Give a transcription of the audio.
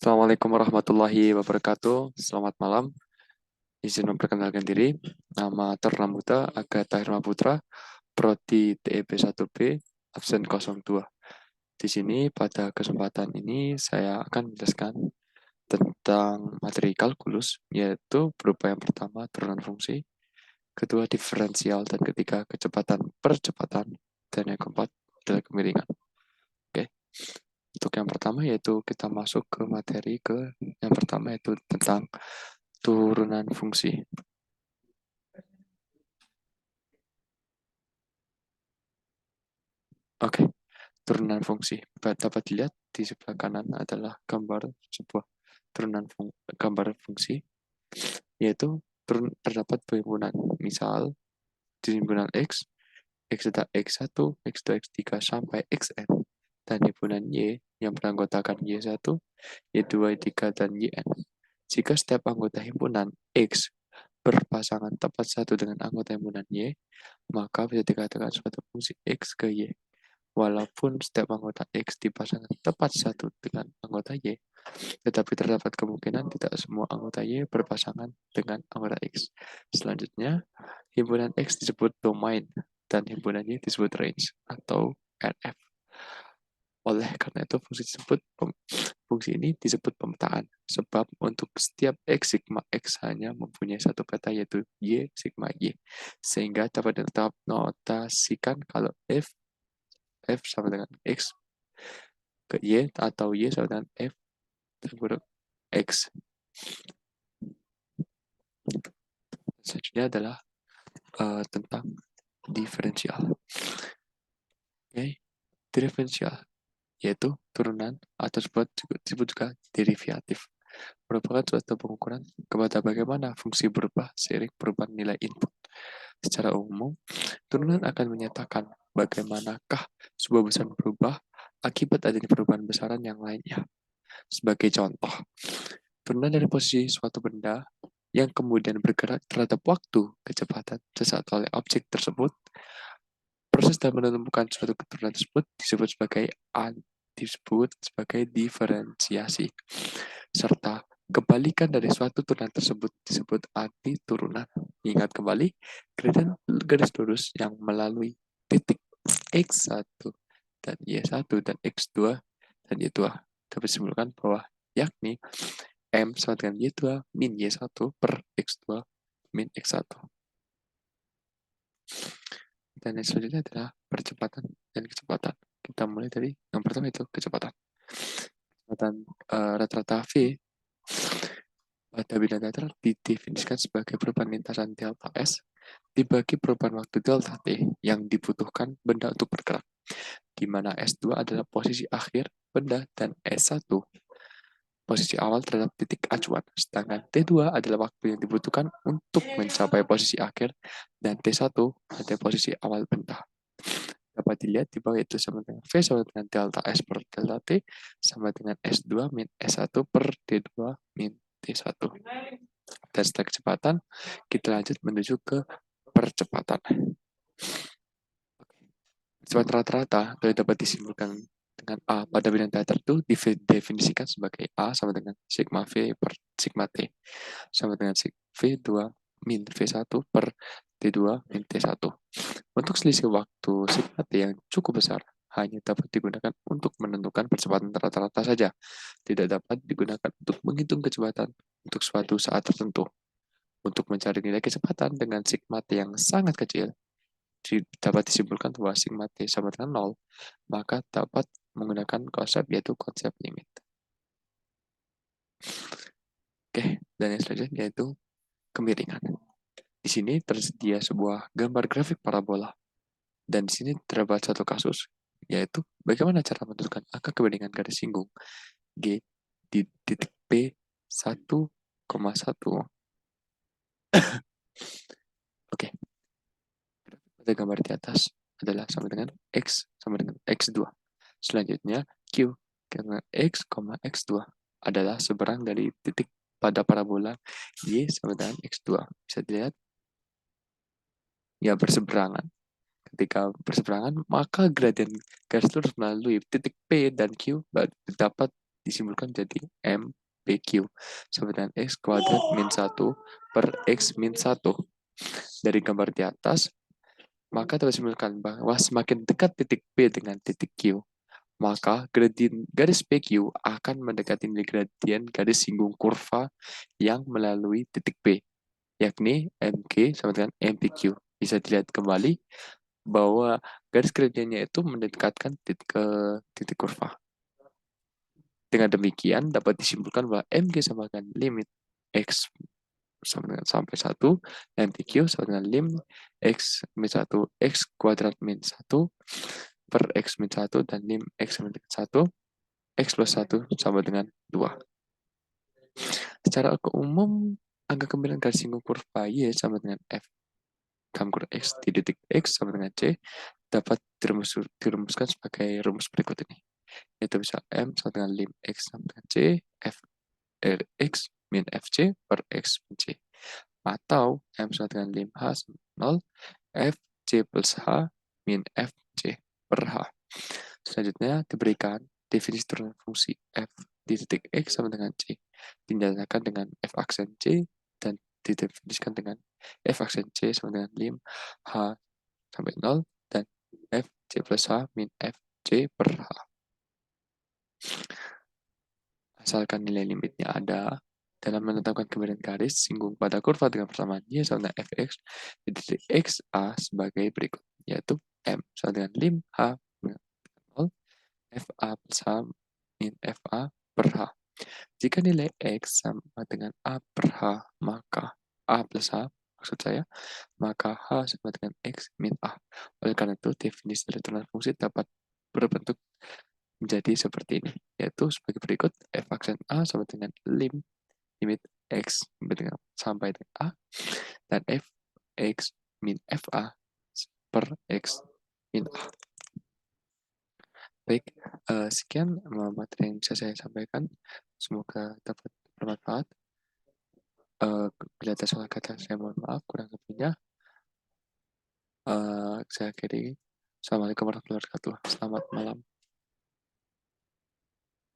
Assalamualaikum warahmatullahi wabarakatuh. Selamat malam. Izin memperkenalkan diri. Nama Ternamuta Agatha Hermaputra, Prodi TEB 1B, absen 02. Di sini pada kesempatan ini saya akan menjelaskan tentang materi kalkulus, yaitu berupa yang pertama turunan fungsi, kedua diferensial, dan ketiga kecepatan percepatan, dan yang keempat adalah kemiringan. Oke. Untuk yang pertama yaitu kita masuk ke materi yang pertama yaitu tentang turunan fungsi. Oke, turunan fungsi. Dapat dilihat di sebelah kanan adalah gambar sebuah gambar fungsi, yaitu terdapat perhimpunan. Misal, di himpunan X, X ada X1, X2, X3, sampai Xn. Dan himpunan Y yang beranggotakan Y1, Y2, Y3, dan Yn. Jika setiap anggota himpunan X berpasangan tepat satu dengan anggota himpunan Y, maka bisa dikatakan suatu fungsi X ke Y. Walaupun setiap anggota X dipasangkan tepat satu dengan anggota Y, tetapi terdapat kemungkinan tidak semua anggota Y berpasangan dengan anggota X. Selanjutnya, himpunan X disebut domain, dan himpunan Y disebut range atau RF. Oleh karena itu, fungsi ini disebut pemetaan, sebab untuk setiap X sigma X hanya mempunyai satu peta yaitu Y sigma Y, sehingga dapat notasikan kalau F sama dengan X ke Y atau Y sama dengan F kurang X. Selanjutnya adalah tentang diferensial. Okay. Diferensial yaitu turunan atau disebut juga derivatif, merupakan suatu pengukuran kepada bagaimana fungsi berubah seiring perubahan nilai input. Secara umum, turunan akan menyatakan bagaimanakah sebuah besaran berubah akibat adanya perubahan besaran yang lainnya. Sebagai contoh, turunan dari posisi suatu benda yang kemudian bergerak terhadap waktu kecepatan sesaat oleh objek tersebut. Proses dalam menemukan suatu keturunan tersebut disebut sebagai diferensiasi. Serta kebalikan dari suatu turunan tersebut disebut anti-turunan. Ingat kembali, garis lurus yang melalui titik X1 dan Y1 dan X2 dan Y2 dapat disimpulkan bahwa yakni M sama dengan Y2 min Y1 per X2 min X1. Dan yang selanjutnya adalah percepatan dan kecepatan. Kita mulai dari yang pertama itu kecepatan. Kecepatan rata-rata V pada bidang datar didefinisikan sebagai perubahan lintasan delta S dibagi perubahan waktu delta T yang dibutuhkan benda untuk bergerak, di mana S2 adalah posisi akhir benda dan S1 posisi awal terhadap titik acuan, sedangkan T2 adalah waktu yang dibutuhkan untuk mencapai posisi akhir, dan T1 adalah posisi awal benda. Dapat dilihat di bawah itu sama dengan V sama dengan delta S per delta T sama dengan S2 min S1 per T2 min T1. Dan setelah kecepatan, kita lanjut menuju ke percepatan. Kecepatan rata-rata dapat disimpulkan dengan A pada bidang datar itu didefinisikan sebagai A sama dengan sigma V per sigma T sama dengan V2 min V1 per T2 min T1. Untuk selisih waktu sigma T yang cukup besar hanya dapat digunakan untuk menentukan percepatan rata-rata saja, tidak dapat digunakan untuk menghitung kecepatan untuk suatu saat tertentu. Untuk mencari nilai kecepatan dengan sigma T yang sangat kecil, dapat disimpulkan bahwa sigma T sama dengan 0, maka dapat menggunakan konsep yaitu konsep limit. Oke, dan yang selanjutnya yaitu kemiringan. Di sini tersedia sebuah gambar grafik parabola. Dan di sini terdapat satu kasus, yaitu bagaimana cara menentukan angka kemiringan garis singgung G di titik P 1,1. Oke, pada gambar di atas adalah sama dengan X sama dengan X2. Selanjutnya, Q dengan X, X2 adalah seberang dari titik pada parabola Y sama dengan X2. Bisa dilihat? Ya, berseberangan. Ketika berseberangan, maka gradien garis lurus melalui titik P dan Q dapat disimpulkan jadi M PQ sama dengan X kuadrat min 1 per X min 1. Dari gambar di atas, maka dapat disimpulkan bahwa semakin dekat titik P dengan titik Q, maka gradien garis PQ akan mendekati nilai gradien garis singgung kurva yang melalui titik P, yakni MG sama dengan MPQ. Bisa dilihat kembali bahwa garis gradiennya itu mendekatkan ke titik kurva. Dengan demikian dapat disimpulkan bahwa MG sama dengan limit X sama dengan sampai 1, MPQ sama dengan lim X min 1, X kuadrat min 1 per X min 1 dan lim X sama dengan 1, X plus 1 sama dengan 2. Secara umum, angka kemiringan garis singgung kurva Y sama dengan F gambar X di titik X sama dengan C dapat dirumuskan sebagai rumus berikut ini. Yaitu bisa M sama dengan lim X sama dengan C, F X min FC per X min C. Atau M sama dengan lim H sama 0, F C plus H min FC per H. Selanjutnya diberikan definisi turunan fungsi F di titik X sama dengan C. Dinyatakan dengan F aksen C dan didefinisikan dengan F aksen C sama dengan lim H sampai 0 dan F C plus H min F C per H. Asalkan nilai limitnya ada, dalam menetapkan kemiringan garis singgung pada kurva dengan persamaan Y sama dengan Fx di titik X A sebagai berikut, yaitu M sama dengan lim H min 0, FA plus H min FA per H. Jika nilai X sama dengan A per H, maka A plus H, maksud saya, maka H sama dengan X min A. Oleh karena itu, definisi dari turunan fungsi dapat berbentuk menjadi seperti ini, yaitu sebagai berikut: F aksen A sama dengan limit X sampai dengan A, dan F X min FA per X min A. Baik, sekian materi yang bisa saya sampaikan. Semoga dapat bermanfaat. Bila ada salah kata, saya mohon maaf. Kurang lebihnya, saya akhiri. Assalamualaikum warahmatullahi wabarakatuh. Selamat malam.